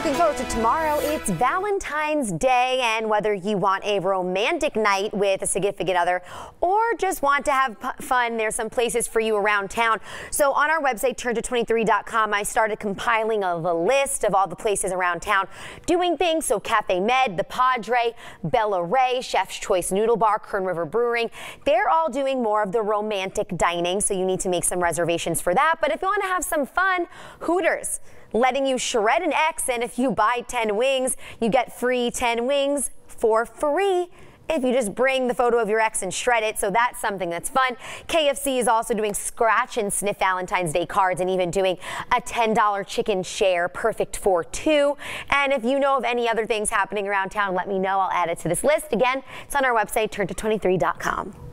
Looking forward to tomorrow. It's Valentine's Day, and whether you want a romantic night with a significant other or just want to have fun, there's some places for you around town. So on our website, turnto23.com, I started compiling a list of all the places around town doing things. So Cafe Med, the Padre, Bella Ray, Chef's Choice Noodle Bar, Kern River Brewing, they're all doing more of the romantic dining, so you need to make some reservations for that. But if you want to have some fun, Hooters, letting you shred an X, and if you buy 10 wings, you get free 10 wings for free if you just bring the photo of your ex and shred it. So that's something that's fun. KFC is also doing scratch and sniff Valentine's Day cards and even doing a $10 chicken share, perfect for two. And if you know of any other things happening around town, let me know. I'll add it to this list. Again, it's on our website, turnto23.com.